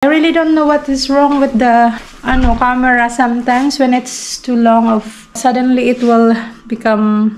I really don't know what is wrong with the camera. Sometimes when it's too long, suddenly it will become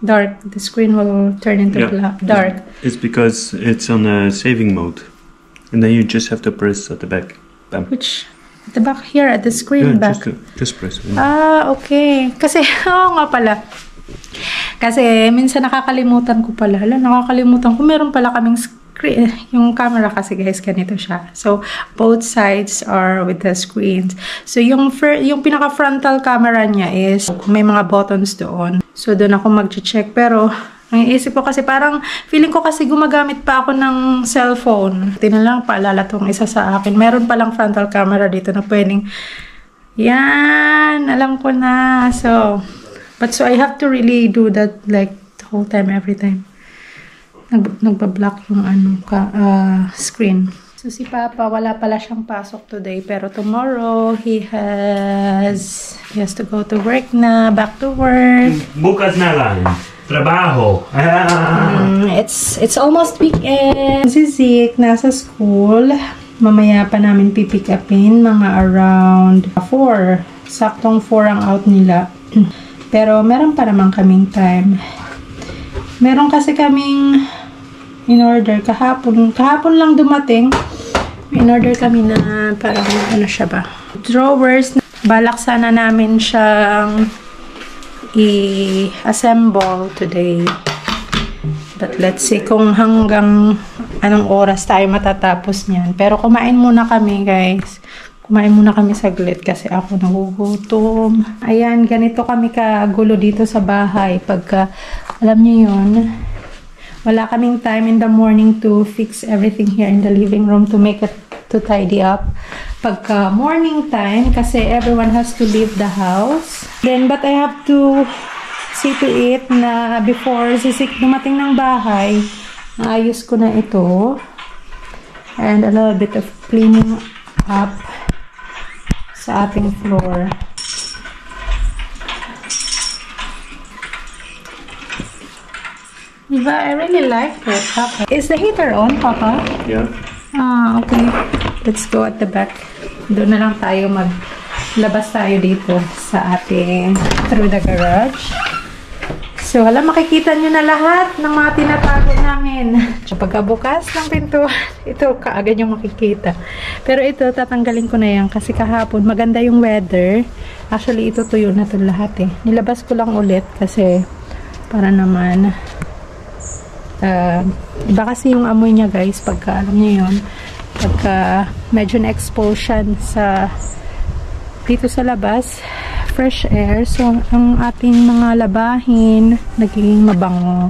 dark. The screen will turn into dark. It's because it's on a saving mode. And then you just have to press at the back. Bam. Which? At the back here, at the screen back? Just press. Okay. Kasi, nga pala. Kasi, minsan nakakalimutan ko pala. Nakakalimutan ko. Meron pala kaming screen. Yung camera kasi guys, ganito siya. So, both sides are with the screens. So, yung pinaka-frontal camera niya is, may mga buttons doon. So, doon ako mag-check. Pero, ang iisip ko kasi parang, feeling ko kasi gumagamit pa ako ng cellphone. Lang paalala tong isa sa akin. Meron palang frontal camera dito na pwedeng, yan, alam ko na. So I have to really do that like the whole time, every time. Nagbablock yung screen. So si Papa, wala pala siyang pasok today. Pero tomorrow, he has to go to work na, back to work. Bukas na lang. Trabaho. It's almost weekend. Si Zeke nasa school. Mamaya pa namin pipick upin. Mga around 4. Saktong 4 ang out nila. Pero meron pa naman kaming time. Meron kasi kaming in-order kahapon. Kahapon lang dumating. In-order kami na parang siya ba? Drawers. Balak sana namin siyang i-assemble today. But let's see kung hanggang anong oras tayo matatapos niyan. Pero kumain muna kami, guys. Kumain muna kami saglit kasi ako nagugutom. Ayan, ganito kami kagulo dito sa bahay. Pagka, alam niyo yun, wala kaming time in the morning to fix everything here in the living room to make it, to tidy up. Pagka morning time, kasi everyone has to leave the house. Then, but I have to see to it na before dumating ng bahay, naayos ko na ito. And a little bit of cleaning up sa ating floor. Diba? I really like it, Papa. Is the heater on, Papa? Yeah. Okay. Let's go at the back. Doon na lang tayo maglabas tayo dito sa ating through the garage. So, makikita nyo na lahat ng mga tinatago namin. Pagkabukas ng pinto, ito kaagad yung makikita. Pero ito, tatanggalin ko na yan kasi kahapon maganda yung weather. Actually, ito tuyo na ito lahat eh. Nilabas ko lang ulit kasi para naman iba kasi yung amoy niya guys pagka alam niyo yun. Pagka medyo na-expose sa dito sa labas, fresh air, so ang ating mga labahin nagiging mabango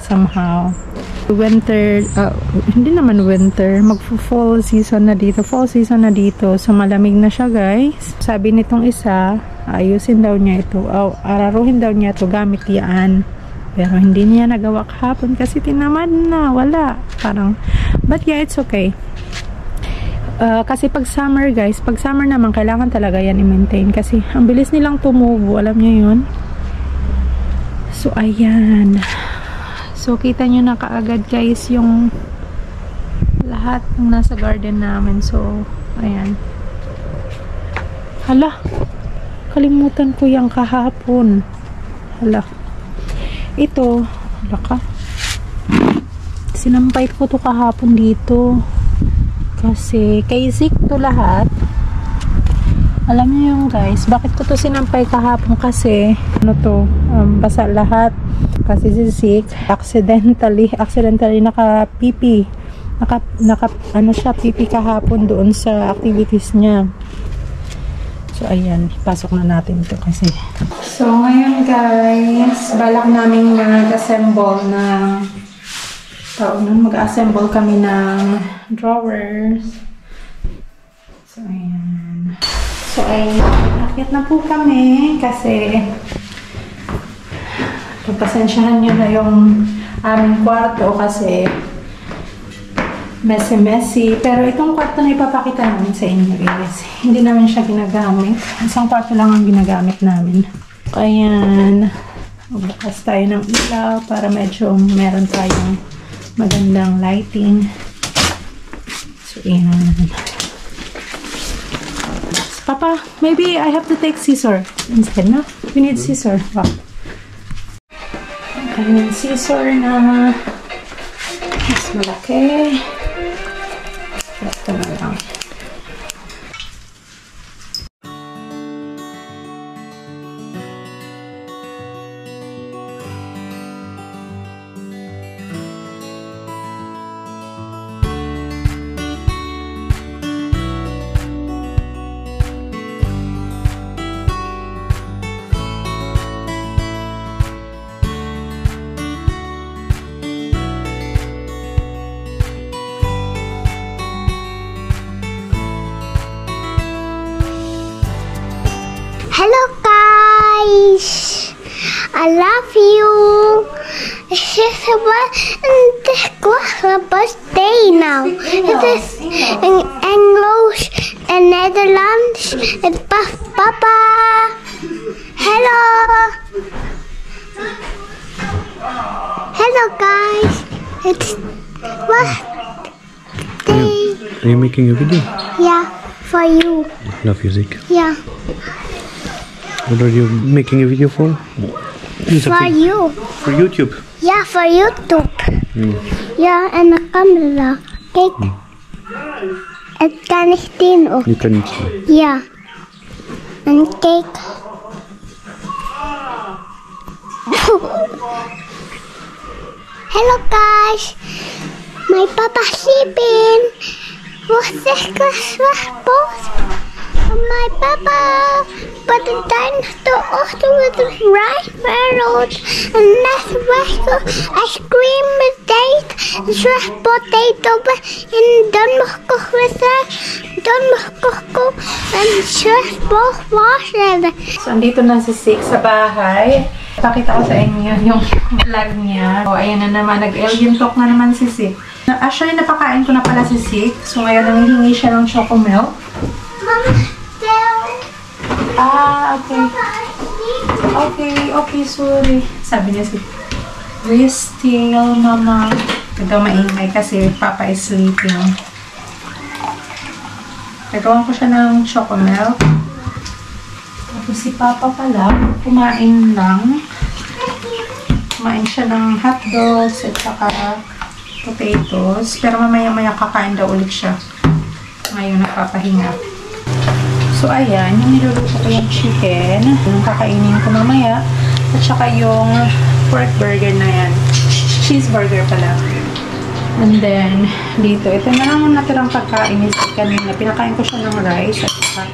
somehow. Winter, hindi naman winter, mag-fall season na dito, fall season na dito, so malamig na siya guys. Sabi nitong isa, ayusin daw niya ito, araruhin daw niya ito gamit yan. Pero hindi niya nagawa kahapon kasi tinamad na, wala. Parang, but yeah, it's okay. Kasi pag summer guys, pag summer naman, kailangan talaga yan i-maintain. Kasi ang bilis nilang tumubo, alam niyo yun? So, ayan. So, kita nyo na kaagad guys yung lahat ng nasa garden namin. So, ayan. Hala, kalimutan ko yung kahapon. Hala. Ito, laka. Sinampay ko to kahapon dito. Kasi, kay Zeke to lahat. Alam niyo yung guys, bakit ko to sinampay kahapon? Kasi, basa lahat. Kasi si Zeke, accidentally naka-pipi. Pipi kahapon doon sa activities niya. So, ayan. Pasok na natin ito kasi. So, ngayon guys, balak namin mag-assemble ng mag-assemble kami ng drawers. So, ayan. So, akyat na po kami kasi pagpasensyahan nyo na yung aming kwarto kasi messy. Pero itong kwarto na ipapakita namin sa inyo is hindi namin siya ginagamit. Isang kwarto lang ang ginagamit namin. Ayan. Bukas tayo ng ilaw para medyo meron tayong magandang lighting. So, ayan. Papa, maybe I have to take scissor instead, no? We need scissor. Wow. Ayan, scissor na mas malaki. Ito na lang. Hello guys, I love you. This is a birthday now. It is in English and Netherlands. It's Papa. Hello. Hello guys. It's birthday. Are you making a video? Yeah, for you. Love music. Yeah. What are you making a video for? For you. For YouTube? Yeah, for YouTube. Ja, en de camera. Kijk. Het kan niet zien ook. Je kan niet zien. Ja. En kijk. Hello guys. My papa sleeping. Wacht, ik was boos. My papa. But the dinosaur also with the rice barrels and that's where ice cream with date and sweet potato and dan mag ko and sweet both water. So, andito na si Sik sa bahay. Pakita ko sa inyo yung vlog niya. So, ayan na naman. Nag-alien talk na naman si Sik. Actually, napakain ko na pala si Sik. So, ngayon nanghihingi siya ng choco milk. Ah, okay. Okay, sorry. Sabi niya si we still, mama. Ito maingay kasi Papa is sleeping. Nagawan ko siya ng choco milk. Tapos si Papa pala, kumain siya ng hotdogs at saka potatoes. Pero mamaya-maya kakain daw ulit siya. Ngayon nagpapahinga. So, ayan, yung niluluto ko yung chicken, yung kakainin ko mamaya, at saka yung pork burger na yan. Cheeseburger pala. And then, dito, ito na lang yung natirang pagkain ni kanina. Pinakain ko siya ng rice, at saka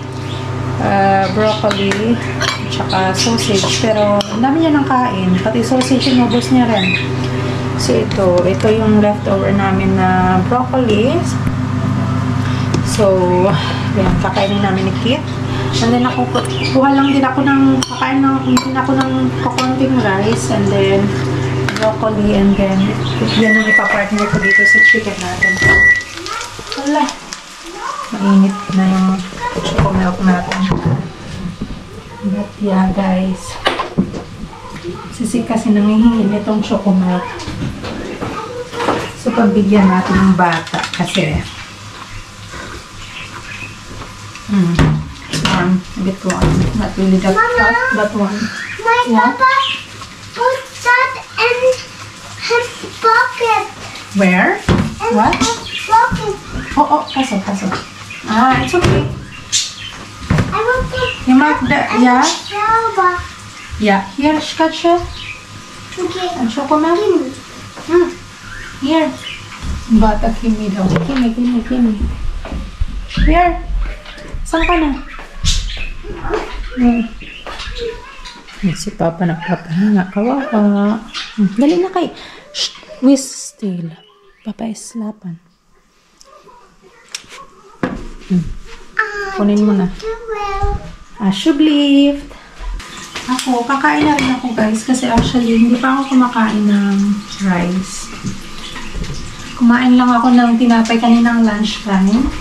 broccoli, at saka sausage. Pero, ang dami niya ng kain. Pati sausage, inubos niya rin. So, ito yung leftover namin na broccoli. So, yan, kakainin namin ni Kit. And then, kuha lang din ako ng, kakain din ako ng kukunting rice, and then, broccoli, and then, yan ang ipapartner ko dito sa chicken natin. Wala. Mainit na yung choco milk natin. But, yeah, guys. Sisik kasi nangihingi nitong choco milk. So, pagbigyan natin ng bata kasi, warm, a bit warm. Not really that hot, that one. My papa put that in his pocket. Where? In What? his pocket. Oh, pasok. Ah, it's okay. I will put You mark that, yeah? Selva. Yeah, here, scratch it. Okay. And choco milk. Here. Bata, Kimi daw. Kimi. Here. Saan ka na? Si Papa nagpapahinga. Kawawa. Dali na kay. Shh! We still. Papa is lapan. Kunin mo na. Should lift. Ako, kakain na rin ako guys. Kasi actually, hindi pa ako kumakain ng rice. Kumain lang ako ng tinapay kaninang lunchtime.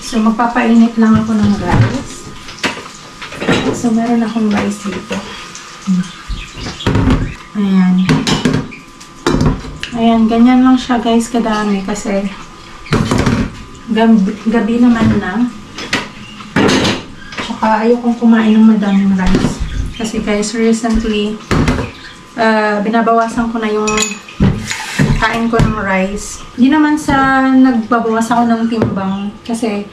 So, magpapainit lang ako ng rice. So, meron akong rice dito. Ayan. Ayan, ganyan lang siya guys, kadami. Kasi, gabi naman na. Tsaka ayokong kumain ng madaming rice. Kasi guys, recently, binabawasan ko na yung kain ko ng rice. Hindi naman sa nagbabawas ako ng timbang. Kasi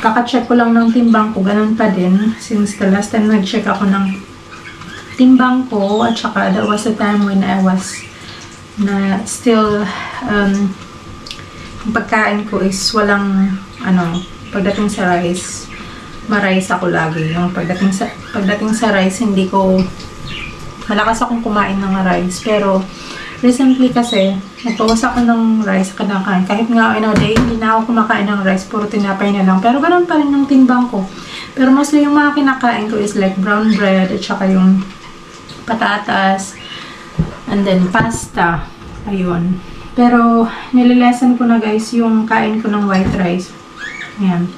kaka-check ko lang ng timbang ko. Ganun pa din. Since the last time nag-check ako ng timbang ko. At saka that was the time when I was na still yung pagkain ko is walang pagdating sa rice, ma-rice ako lagi. Yung pagdating sa rice, hindi ko malakas akong kumain ng rice. Pero recently kasi, nagpawas ako ng rice kinakain. Kahit nga in a day, hindi na ako kumakain ng rice. Puro tinapay na lang. Pero ganoon pa rin yung timbang ko. Pero mostly yung mga kinakain ko is like brown bread at saka yung patatas and then pasta. Ayun. Pero nililesen ko na guys yung kain ko ng white rice. Ayan.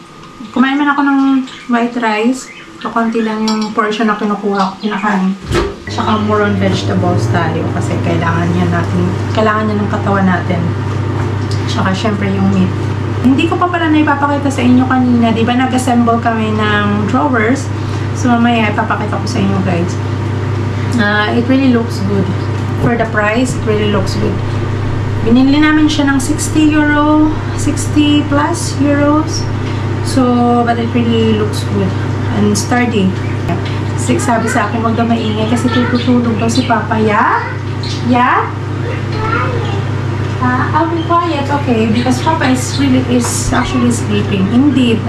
Kumain man ako ng white rice. Kakunti lang yung portion na kinukuha ko, kinakain. Tsaka more on vegetables tayo kasi kailangan niya ng katawan natin. Tsaka syempre yung meat. Hindi ko pa pala na ipapakita sa inyo kanina. Diba nag-assemble kami ng drawers? So mamaya ipapakita ko sa inyo guys. It really looks good. For the price, it really looks good. Binili namin siya ng 60 plus euros. So, but it really looks good. And sturdy. Sabi sa akin, huwag daw maingay kasi tutulog daw si Papa. Yeah? Yeah? I'll be quiet, okay? Because Papa is actually sleeping. Indeed.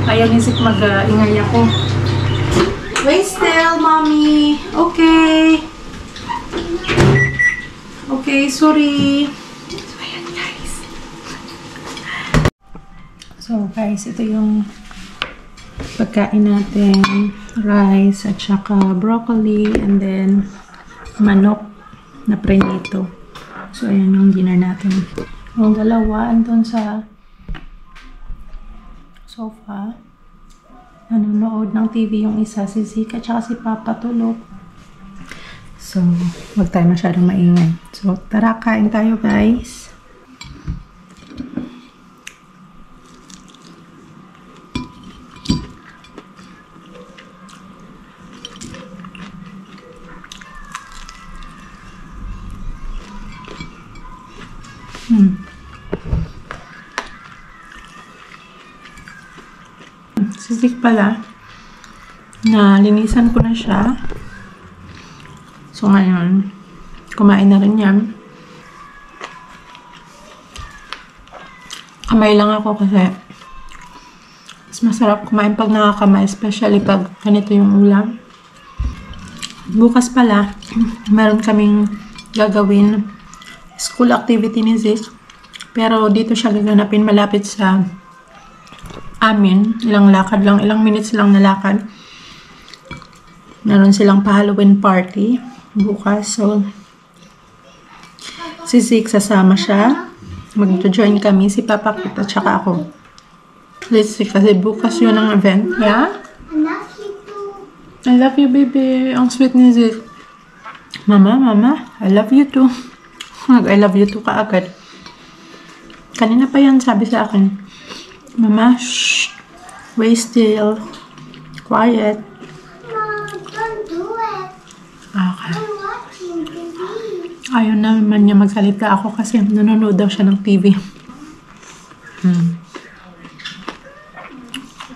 Ayaw ni Zik mag-ingay ako. Wait still, Mommy. Okay. Okay, sorry. So, ayan guys. So, guys, ito yung pagkain natin, rice at saka broccoli and then manok na prenito. So ayan yung dinner natin. Yung dalawa andun sa sofa. Nanonood ng TV yung isa, si Zika at saka si Papa tulog. So wag tayo masyadong maingay. So tara, kain tayo guys. Sisik pala na linisan ko na siya. So ngayon kumain na rin yan. Kamay lang ako kasi mas masarap kumain pag nakakamay, especially pag ganito yung ulam. Bukas pala meron kaming gagawin school activity ni Zik. Pero dito siya gaganapin malapit sa amin. Ilang lakad lang, ilang minutes lang na lakad. Meron silang pa-Halloween party bukas. So, si Zik sasama siya. Mag-join kami. Si Papa Kit at saka ako. Let's see, kasi bukas yun ang event. Yeah? I love you too. I love you, baby. Ang sweet ni Zik. Mama, I love you too. I love you too kaagad. Kanina pa yan sabi sa akin. Mama, shh. Wait still. Quiet. Mom, don't do it. Okay. I'm watching TV. Ayaw naman niya magsalita ako kasi nanonood daw siya ng TV.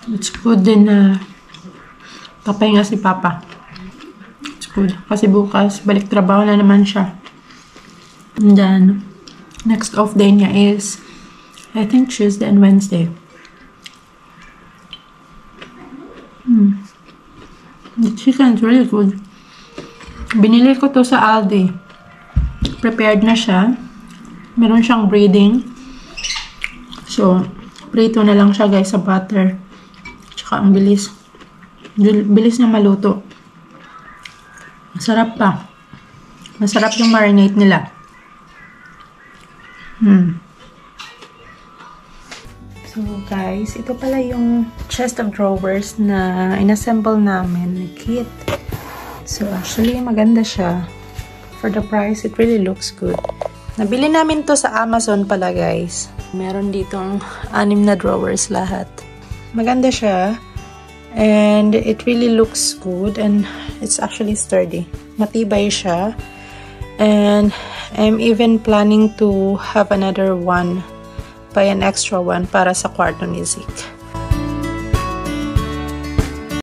It's good din na papahinga si Papa. It's good. Kasi bukas, balik trabaho na naman siya. And then, next off day niya is, I think Tuesday and Wednesday. The chicken is really good. Binili ko to sa Aldi. Prepared na siya. Meron siyang breading. So, prito na lang siya guys sa butter. Tsaka ang bilis. Bilis niya maluto. Masarap pa. Masarap yung marinate nila. So guys, ito pala yung chest of drawers na inassemble namin ni Kit. So actually maganda siya. For the price, it really looks good. Nabili namin to sa Amazon pala guys. Meron ditong 6 na drawers lahat. Maganda siya. And it really looks good and it's actually sturdy. Matibay siya. And I'm even planning to have another one, buy an extra one para sa kwarto ni Zeke.